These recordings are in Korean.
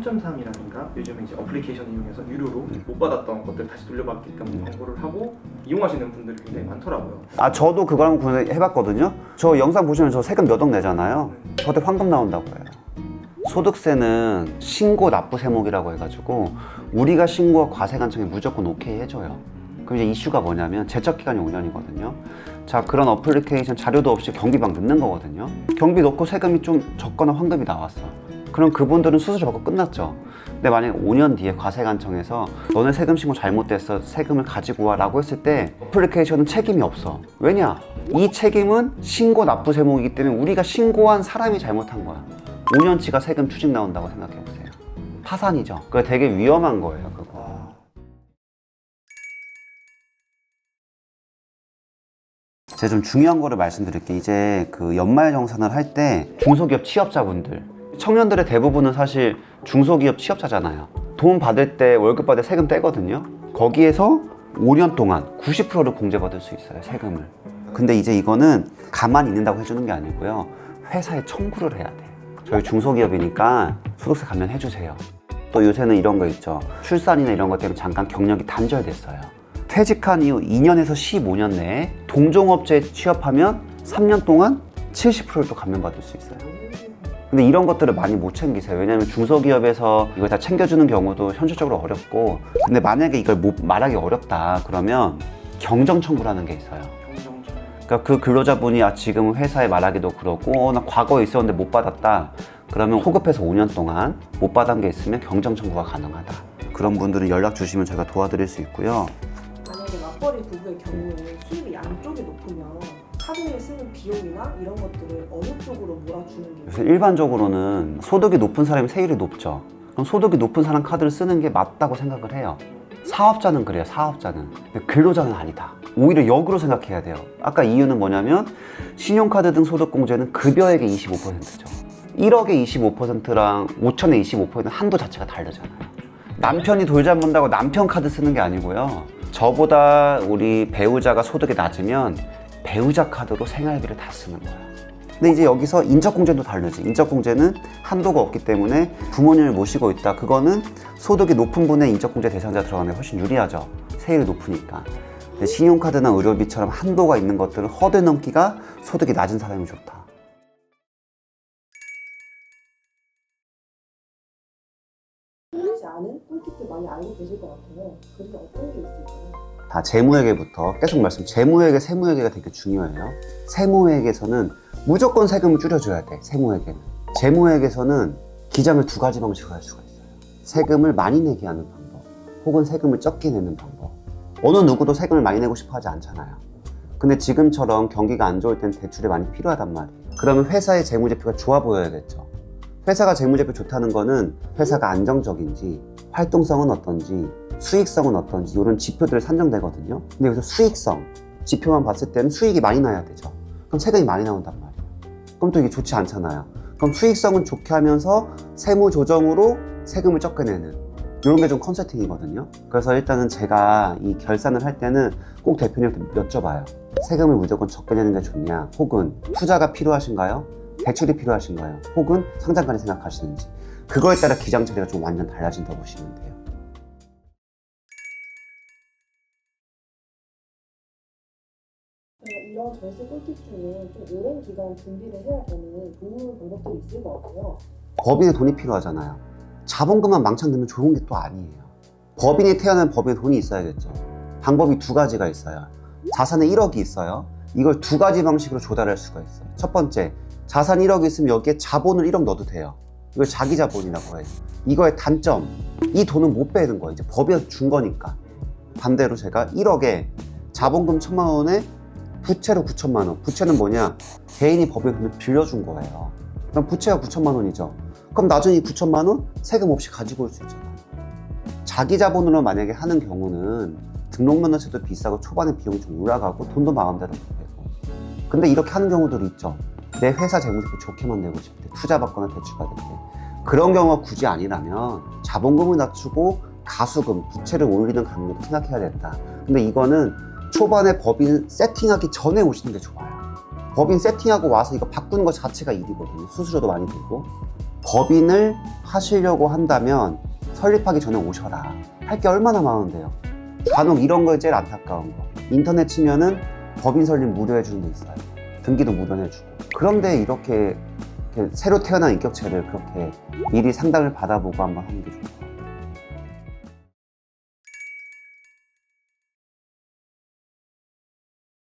3.3이라든가 요즘에 이제 어플리케이션을 이용해서 유료로 못 받았던 것들 다시 돌려받기 때문에 광고를 하고 이용하시는 분들이 굉장히 많더라고요. 아, 저도 그거랑 해봤거든요. 저 영상 보시면 저 세금 몇 억 내잖아요. 저한테 황금 나온다고 해요. 소득세는 신고 납부 세목이라고 해가지고 우리가 신고와 과세관청에 무조건 오케이 해줘요. 그럼 이제 이슈가 뭐냐면 제척기간이 5년이거든요. 자, 그런 어플리케이션 자료도 없이 경비방 넣는 거거든요. 경비 넣고 세금이 좀 적거나 환급이 나왔어. 그럼 그분들은 수수료 받고 끝났죠. 근데 만약에 5년 뒤에 과세관청에서 너네 세금 신고 잘못됐어, 세금을 가지고 와 라고 했을 때 어플리케이션은 책임이 없어. 왜냐? 이 책임은 신고 납부 세목이기 때문에 우리가 신고한 사람이 잘못한 거야. 5년치가 세금 추징 나온다고 생각해보세요. 파산이죠. 그거 되게 위험한 거예요, 그거. 제가 좀 중요한 거를 말씀드릴게요. 이제 그 연말정산을 할 때 중소기업 취업자분들, 청년들의 대부분은 사실 중소기업 취업자잖아요. 돈 받을 때 월급 받을 때 세금 떼거든요. 거기에서 5년 동안 90%를 공제받을 수 있어요, 세금을. 근데 이제 이거는 가만히 있는다고 해주는 게 아니고요. 회사에 청구를 해야 돼. 저희 중소기업이니까 소득세 감면해주세요. 또 요새는 이런 거 있죠. 출산이나 이런 것 때문에 잠깐 경력이 단절됐어요. 퇴직한 이후 2년에서 15년 내에 동종업체에 취업하면 3년 동안 70%를 또 감면받을 수 있어요. 근데 이런 것들을 많이 못 챙기세요. 왜냐하면 중소기업에서 이걸 다 챙겨주는 경우도 현실적으로 어렵고, 근데 만약에 이걸 말하기 어렵다 그러면 경정청구라는 게 있어요. 그러니까 그 근로자분이 지금 회사에 말하기도 그렇고 나 과거에 있었는데 못 받았다 그러면 호급해서 5년 동안 못 받은 게 있으면 경정청구가 가능하다. 그런 분들은 연락 주시면 저희가 도와드릴 수 있고요. 만약에 맞벌이 부부의 경우에 수입이 양쪽이 높으면 카드를 쓰는 비용이나 이런 것들을 어느 쪽으로 몰아주는 게 그래서 일반적으로는 소득이 높은 사람이 세율이 높죠. 그럼 소득이 높은 사람 카드를 쓰는 게 맞다고 생각을 해요. 사업자는 그래요, 사업자는. 근데 근로자는 아니다. 오히려 역으로 생각해야 돼요. 아까 이유는 뭐냐면 신용카드 등 소득공제는 급여액의 25%죠. 1억의 25%랑 5천의 25%는 한도 자체가 다르잖아요. 남편이 돌 잡는다고 남편 카드 쓰는 게 아니고요. 저보다 우리 배우자가 소득이 낮으면 배우자 카드로 생활비를 다 쓰는 거예요. 근데 이제 여기서 인적공제도 다르지. 인적공제는 한도가 없기 때문에 부모님을 모시고 있다. 그거는 소득이 높은 분의 인적공제 대상자 들어가는 게 훨씬 유리하죠. 세율이 높으니까. 근데 신용카드나 의료비처럼 한도가 있는 것들은 허드 넘기가 소득이 낮은 사람이 좋다. 모르지 않은 꿀팁들 많이 알고 계실 것 같아요. 그런데 어떤 게 있을까요? 다 재무회계부터 계속 재무회계, 세무회계가 되게 중요해요. 세무회계에서는 무조건 세금을 줄여줘야 돼. 세무회계는. 재무회계에서는 기장을 두 가지 방식으로 할 수가 있어요. 세금을 많이 내게 하는 방법, 혹은 세금을 적게 내는 방법. 어느 누구도 세금을 많이 내고 싶어 하지 않잖아요. 근데 지금처럼 경기가 안 좋을 땐 대출이 많이 필요하단 말이에요. 그러면 회사의 재무제표가 좋아 보여야겠죠. 회사가 재무제표 좋다는 거는 회사가 안정적인지, 활동성은 어떤지, 수익성은 어떤지 이런 지표들이 산정되거든요. 근데 여기서 수익성, 지표만 봤을 때는 수익이 많이 나야 되죠. 그럼 세금이 많이 나온단 말이에요. 그럼 또 이게 좋지 않잖아요. 그럼 수익성은 좋게 하면서 세무 조정으로 세금을 적게 내는 이런 게 좀 컨설팅이거든요. 그래서 일단은 제가 이 결산을 할 때는 꼭 대표님한테 여쭤봐요. 세금을 무조건 적게 내는 게 좋냐, 혹은 투자가 필요하신가요? 대출이 필요하신가요? 혹은 상장까지 생각하시는지. 그거에 따라 기장 처리가 좀 완전 달라진다고 보시면 돼요. 이런 절세 꿀팁 중에 좀 오랜 기간 준비를 해야 되는 좋은 방법들이 있을 것 같아요. 법인에 돈이 필요하잖아요. 자본금만 망창 넣으면 좋은 게 또 아니에요. 법인이 태어나면 법인에 돈이 있어야겠죠. 방법이 두 가지가 있어요. 자산에 1억이 있어요. 이걸 두 가지 방식으로 조달할 수가 있어요. 첫 번째, 자산 1억이 있으면 여기에 자본을 1억 넣어도 돼요. 이걸 자기 자본이라고 해요. 이거의 단점, 이 돈은 못 빼는 거예요. 이제 법에서 준 거니까. 반대로 제가 1억에 자본금 1,000만 원에 부채로 9천만 원. 부채는 뭐냐? 개인이 법에 돈을 빌려준 거예요. 그럼 부채가 9천만 원이죠. 그럼 나중에 이 9천만 원 세금 없이 가지고 올 수 있잖아요. 자기 자본으로 만약에 하는 경우는 등록면허세도 비싸고 초반에 비용이 좀 올라가고 돈도 마음대로 못 되고. 근데 이렇게 하는 경우들이 있죠. 내 회사 재무제표 좋게만 내고 싶대. 투자 받거나 대출 받을 때. 그런 경우가 굳이 아니라면 자본금을 낮추고 가수금, 부채를 올리는 강도도 생각해야 된다. 근데 이거는 초반에 법인 세팅하기 전에 오시는 게 좋아요. 법인 세팅하고 와서 이거 바꾸는 것 자체가 일이거든요. 수수료도 많이 들고. 법인을 하시려고 한다면 설립하기 전에 오셔라. 할 게 얼마나 많은데요. 간혹 이런 거에 제일 안타까운 거. 인터넷 치면은 법인 설립 무료 해주는 데 있어요. 등기도 무료 해주고. 그런데 이렇게 새로 태어난 인격체를 그렇게 미리 상담을 받아보고 한번 하는 게 좋을 것 같아요.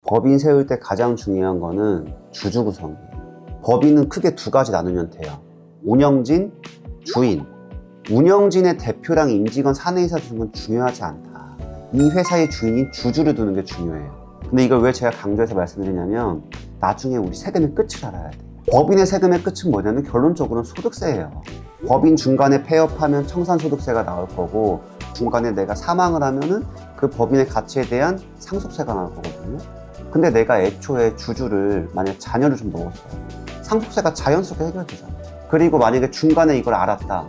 법인 세울 때 가장 중요한 거는 주주 구성이에요. 법인은 크게 두 가지 나누면 돼요. 운영진, 주인. 운영진의 대표랑 임직원 사내이사 두는 건 중요하지 않다. 이 회사의 주인인 주주를 두는 게 중요해요. 근데 이걸 왜 제가 강조해서 말씀드리냐면 나중에 우리 세금의 끝을 알아야 돼요. 법인의 세금의 끝은 뭐냐면 결론적으로는 소득세예요. 법인 중간에 폐업하면 청산소득세가 나올 거고 중간에 내가 사망을 하면은 그 법인의 가치에 대한 상속세가 나올 거거든요. 근데 내가 애초에 주주를 만약 자녀를 좀 넣었어요. 상속세가 자연스럽게 해결되잖아요. 그리고 만약에 중간에 이걸 알았다.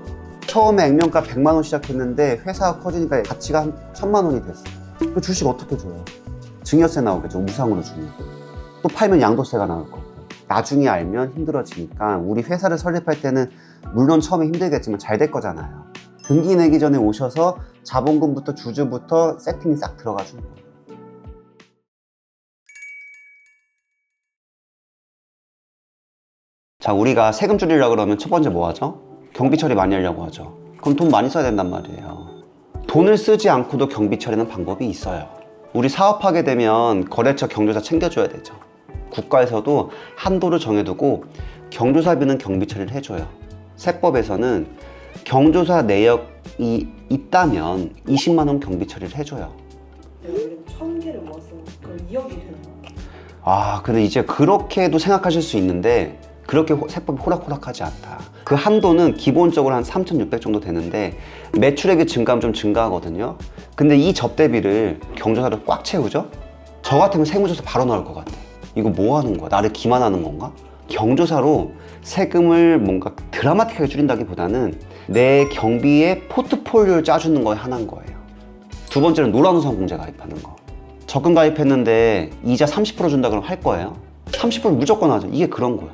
처음에 액면가 100만 원 시작했는데 회사가 커지니까 가치가 한 1000만 원이 됐어. 그 주식 어떻게 줘요? 증여세 나오겠죠. 무상으로 주면. 또 팔면 양도세가 나올 거고. 나중에 알면 힘들어지니까 우리 회사를 설립할 때는 물론 처음에 힘들겠지만 잘 될 거잖아요. 등기 내기 전에 오셔서 자본금부터 주주부터 세팅이 싹 들어가 주는 거예요. 자, 우리가 세금 줄이려고 그러면 첫 번째 뭐 하죠? 경비 처리 많이 하려고 하죠. 그럼 돈 많이 써야 된단 말이에요. 돈을 쓰지 않고도 경비 처리는 방법이 있어요. 우리 사업하게 되면 거래처 경조사 챙겨줘야 되죠. 국가에서도 한도를 정해두고 경조사비는 경비 처리를 해줘요. 세법에서는 경조사 내역이 있다면 20만 원 경비 처리를 해줘요. 내가 예를 들면 1000개를 모았으면 그럼 2억이 되는 거야. 아, 근데 이제 그렇게도 생각하실 수 있는데 그렇게 세법이 호락호락하지 않다. 그 한도는 기본적으로 한 3,600 정도 되는데 매출액이 증가하면 좀 증가하거든요. 근데 이 접대비를 경조사로 꽉 채우죠? 저 같으면 세무조사 바로 나올 것 같아. 이거 뭐 하는 거야? 나를 기만하는 건가? 경조사로 세금을 뭔가 드라마틱하게 줄인다기보다는 내 경비의 포트폴리오를 짜주는 거에 하나인 거예요. 두 번째는 노란우산 공제 가입하는 거. 적금 가입했는데 이자 30% 준다 그러면 할 거예요? 30% 무조건 하죠. 이게 그런 거예요.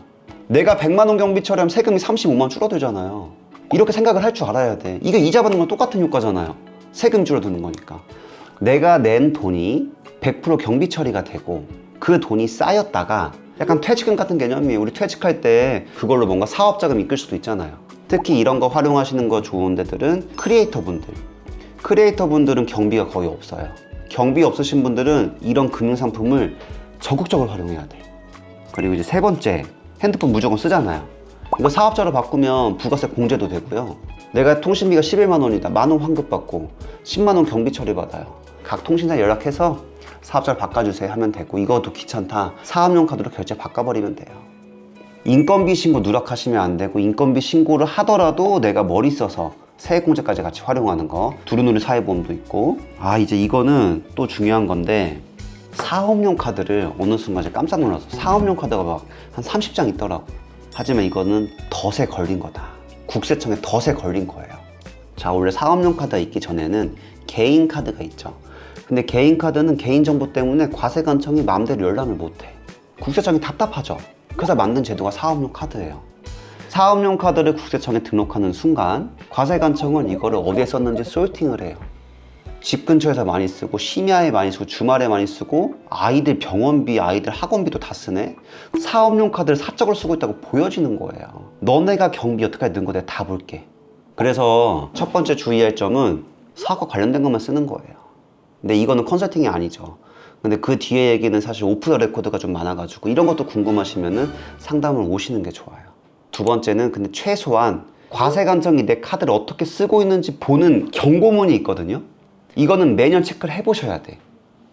내가 100만 원 경비 처리하면 세금이 35만 원 줄어들잖아요. 이렇게 생각을 할 줄 알아야 돼. 이게 이자 받는 건 똑같은 효과잖아요. 세금 줄어드는 거니까. 내가 낸 돈이 100% 경비 처리가 되고 그 돈이 쌓였다가 약간 퇴직금 같은 개념이에요. 우리 퇴직할 때 그걸로 뭔가 사업자금 이끌 수도 있잖아요. 특히 이런 거 활용하시는 거 좋은 데들은 크리에이터 분들은 경비가 거의 없어요. 경비 없으신 분들은 이런 금융상품을 적극적으로 활용해야 돼. 그리고 이제 세 번째, 핸드폰 무조건 쓰잖아요. 이거 사업자로 바꾸면 부가세 공제도 되고요. 내가 통신비가 11만 원이다. 만 원 환급 받고 10만 원 경비 처리 받아요. 각 통신사 연락해서 사업자를 바꿔주세요 하면 되고, 이것도 귀찮다. 사업용 카드로 결제 바꿔버리면 돼요. 인건비 신고 누락하시면 안 되고, 인건비 신고를 하더라도 내가 머리 써서 세액공제까지 같이 활용하는 거. 두루누리 사회보험도 있고. 아, 이제 이거는 또 중요한 건데, 사업용 카드를 어느 순간 제가 깜짝 놀라서 사업용 카드가 막 한 30장 있더라고. 하지만 이거는 덫에 걸린 거다. 국세청에 덫에 걸린 거예요. 자, 원래 사업용 카드가 있기 전에는 개인 카드가 있죠. 근데 개인 카드는 개인정보 때문에 과세관청이 마음대로 열람을 못해. 국세청이 답답하죠. 그래서 만든 제도가 사업용 카드예요. 사업용 카드를 국세청에 등록하는 순간 과세관청은 이거를 어디에 썼는지 솔팅을 해요. 집 근처에서 많이 쓰고, 심야에 많이 쓰고, 주말에 많이 쓰고, 아이들 병원비, 아이들 학원비도 다 쓰네. 사업용 카드를 사적으로 쓰고 있다고 보여지는 거예요. 너네가 경비 어떻게 넣은 거 내가 다 볼게. 그래서 첫 번째 주의할 점은 사업과 관련된 것만 쓰는 거예요. 근데 이거는 컨설팅이 아니죠. 근데 그 뒤에 얘기는 사실 오프 더 레코드가 좀 많아가지고 이런 것도 궁금하시면은 상담을 오시는 게 좋아요. 두 번째는 근데 최소한 과세관청이 내 카드를 어떻게 쓰고 있는지 보는 경고문이 있거든요. 이거는 매년 체크를 해보셔야 돼.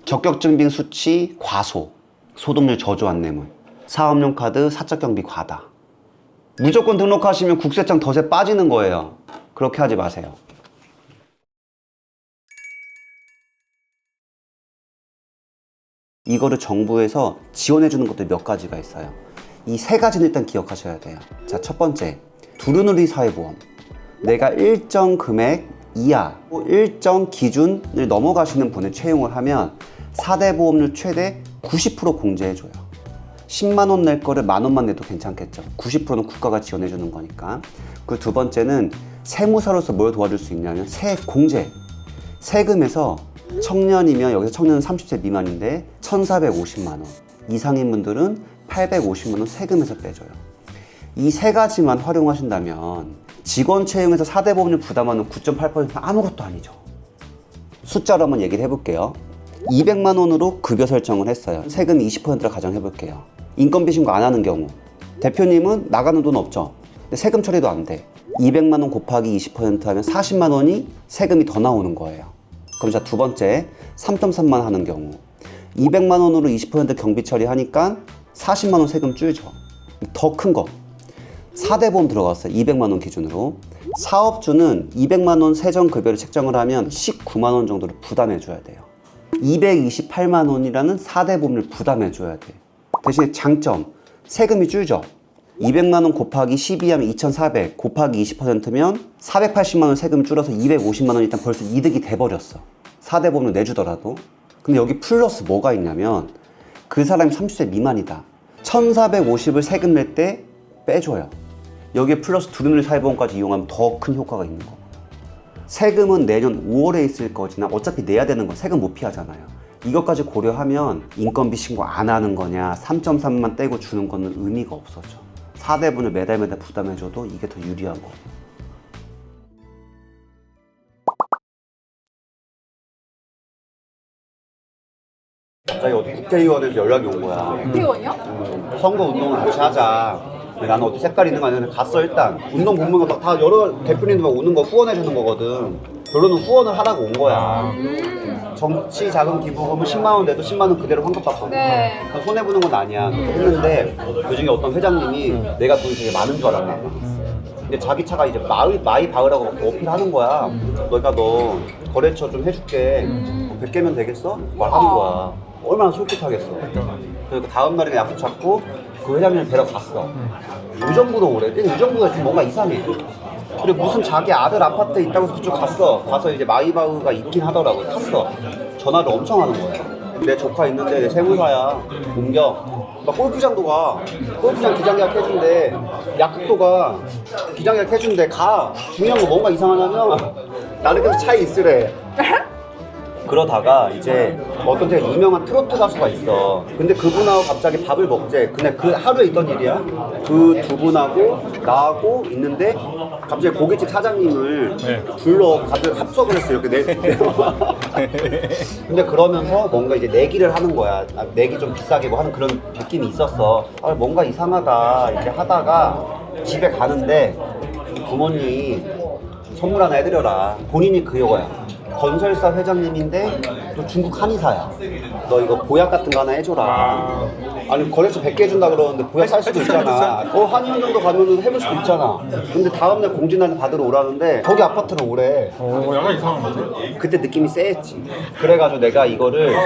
적격증빙 수치 과소, 소득률 저조 안내문, 사업용 카드 사적 경비 과다. 무조건 등록하시면 국세청 덫에 빠지는 거예요. 그렇게 하지 마세요. 이거를 정부에서 지원해 주는 것들 몇 가지가 있어요. 이 세 가지는 일단 기억하셔야 돼요. 자, 첫 번째, 두루누리 사회보험. 내가 일정 금액 이하, 일정 기준을 넘어가시는 분을 채용을 하면 4대 보험료 최대 90% 공제해줘요. 10만 원 낼 거를 만 원만 내도 괜찮겠죠. 90%는 국가가 지원해 주는 거니까. 그리고 두 번째는 세무사로서 뭘 도와줄 수 있냐면 세공제. 세금에서 청년이면 여기서 청년은 30세 미만인데 1,450만 원. 이상인 분들은 850만 원 세금에서 빼줘요. 이 세 가지만 활용하신다면 직원 채용에서 4대 보험료 부담하는 9.8%는 아무것도 아니죠. 숫자로 한번 얘기를 해볼게요. 200만 원으로 급여 설정을 했어요. 세금 20%를 가정해볼게요. 인건비 신고 안 하는 경우 대표님은 나가는 돈 없죠. 근데 세금 처리도 안 돼. 200만 원 곱하기 20% 하면 40만 원이 세금이 더 나오는 거예요. 그럼 자, 두 번째 3.3만 하는 경우 200만 원으로 20% 경비 처리하니까 40만 원 세금 줄죠. 더 큰 거 4대 보험 들어갔어요. 200만 원 기준으로. 사업주는 200만 원 세전급여를 책정을 하면 19만 원 정도를 부담해 줘야 돼요. 228만 원이라는 4대 보험을 부담해 줘야 돼. 대신에 장점, 세금이 줄죠. 200만 원 곱하기 12하면 2,400 곱하기 20%면 480만 원 세금이 줄어서 250만 원 일단 벌써 이득이 돼버렸어. 4대 보험을 내주더라도. 근데 여기 플러스 뭐가 있냐면 그 사람이 30세 미만이다. 1,450을 세금 낼 때 빼줘요. 여기에 플러스 두루누리 사회보험까지 이용하면 더 큰 효과가 있는 거고. 세금은 내년 5월에 있을 거지만 어차피 내야 되는 거 세금 못 피하잖아요. 이것까지 고려하면 인건비 신고 안 하는 거냐 3.3만 떼고 주는 거는 의미가 없어져. 4대분을 매달 부담해줘도 이게 더 유리한 거예요. 갑자기 어디 국회의원에서 연락이 온 거야. 국회의원이요? 선거 운동을 같이 하자. 근데 나는 어떻게 색깔 있는 거 아니야? 갔어 일단. 운동 공무원 다 여러 대표님들 막 오는 거 후원해 주는 거거든. 결론은 후원을 하라고 온 거야. 정치 자금 기부금은 10만 원 내도 10만 원 그대로 환급받거든. 네. 그러니까 손해 보는 건 아니야. 했는데 그중에 어떤 회장님이 내가 돈이 되게 많은 줄 알았나 봐. 근데 자기 차가 이제 마이 바으라고 막 어필하는 거야. 너가 너 거래처 좀 해줄게. 100개면 되겠어? 말하는 거야. 얼마나 솔깃하겠어. 그리고 다음 날에 약속 잡고 그 회장님을 뵈러 갔어. 의정부로 오래. 근데 의정부가 지금 뭔가 이상해. 그리고 무슨 자기 아들 아파트에 있다고 해서 그쪽 갔어. 가서 이제 마이바흐가 있긴 하더라고. 탔어. 전화를 엄청 하는 거야. 내 조카 있는데 내 세무사야. 옮겨. 막 골프장도 가. 골프장 기장계약 해준대. 약국도 기장계약 해준대. 가. 중요한 거 뭔가 이상하냐면 나는 계속 차에 있으래. 그러다가 이제 어떤 되게 유명한 트로트 가수가 있어. 근데 그분하고 갑자기 밥을 먹재. 근데 그 하루에 있던 일이야. 그 두 분하고 나하고 있는데 갑자기 고깃집 사장님을 불러 다들 합석을 했어. 이렇게 근데 그러면서 뭔가 이제 내기를 하는 거야. 내기 좀 비싸게 뭐 하는 그런 느낌이 있었어. 아, 뭔가 이상하다 이렇게 하다가 집에 가는데 부모님 선물 하나 해드려라. 본인이 그 요거야. 건설사 회장님인데 또 중국 한의사야. 너 이거 보약 같은 거 하나 해줘라. 아니 거래처 100개 해준다 그러는데 보약 살 수도 있잖아. 한의원 정도 가면 해볼 수도 있잖아. 근데 다음날 공진날 받으러 오라는데 거기 아파트로 오래. 약간 이상한 거지? 그때 느낌이 쎄했지. 그래가지고 내가 이거를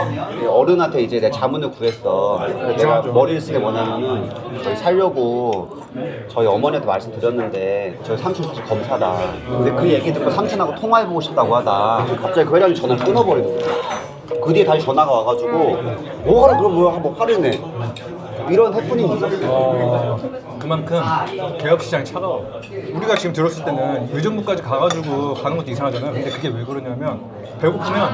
어른한테 이제 내 자문을 구했어. 그래서 내가 머리를 쓰게 뭐냐면은 저희 살려고 저희 어머니한테 말씀드렸는데 저희 삼촌 사실 검사다. 근데 그 얘기 듣고 삼촌하고 통화해보고 싶다고 하다. 갑자기 그 회장이 전화를 끊어버리는 거야. 그 뒤에 다시 전화가 와가지고 뭐 하라 그럼 뭐야 한번 화를 내. 이런 해프닝이 있었어. 그만큼 개업시장이 차가워. 우리가 지금 들었을 때는 의정부까지 가가지고 가는 것도 이상하잖아요. 근데 그게 왜 그러냐면 배고프면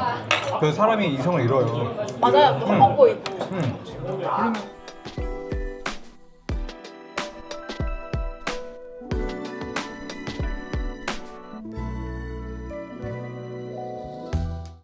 그 사람이 이성을 잃어요. 맞아요. 또 헛먹 보이고. 그러면